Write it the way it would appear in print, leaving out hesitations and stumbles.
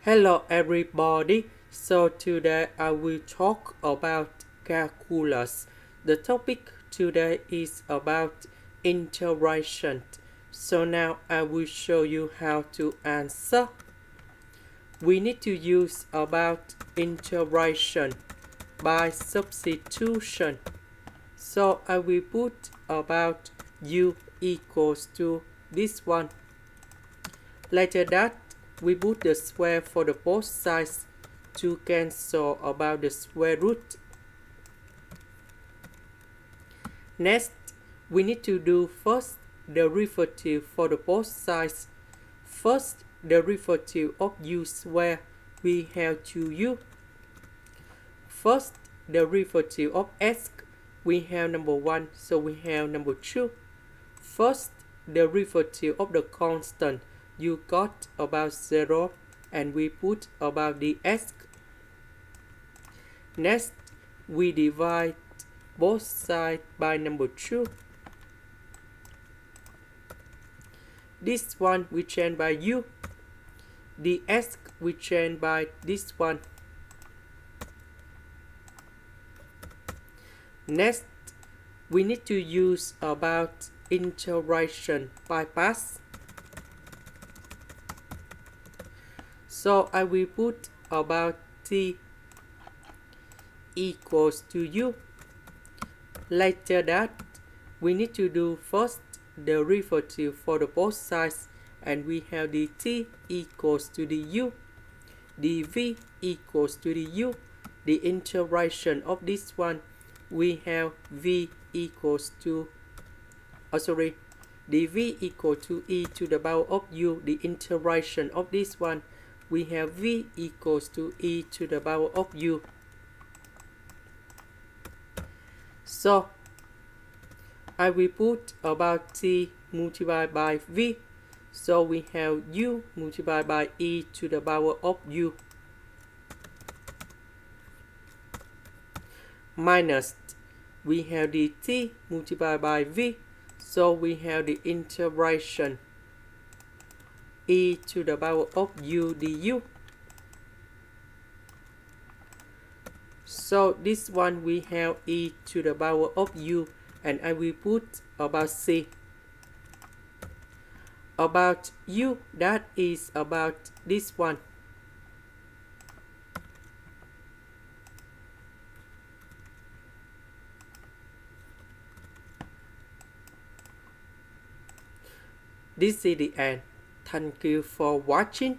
Hello everybody, so today I will talk about calculus. The topic today is about integration. So now I will show you how to answer. We need to use about integration by substitution. So I will put about u equals to this one. Later that we put the square for the both sides to cancel about the square root. Next, we need to do first derivative for the both sides. First derivative of u square, we have 2u. First derivative of x, we have number 1, so we have number 2. First derivative of the constant, you got about 0 and we put about the x. Next, we divide both sides by number 2. This one we change by u. The x we change by this one. Next, we need to use about integration by parts. So I will put about t equals to u. Later that, we need to do first derivative for the both sides, and we have the t equals to the u, the v equals to the u. The integration of this one, we have v equals to, the v equal to e to the power of u. The integration of this one, we have v equals to e to the power of u. So I will put about t multiplied by v. So we have u multiplied by e to the power of u. Minus, we have the t multiplied by v. So we have the integration e to the power of u du. So this one we have e to the power of u, and I will put about c. About u, that is about this one. This is the end. Thank you for watching.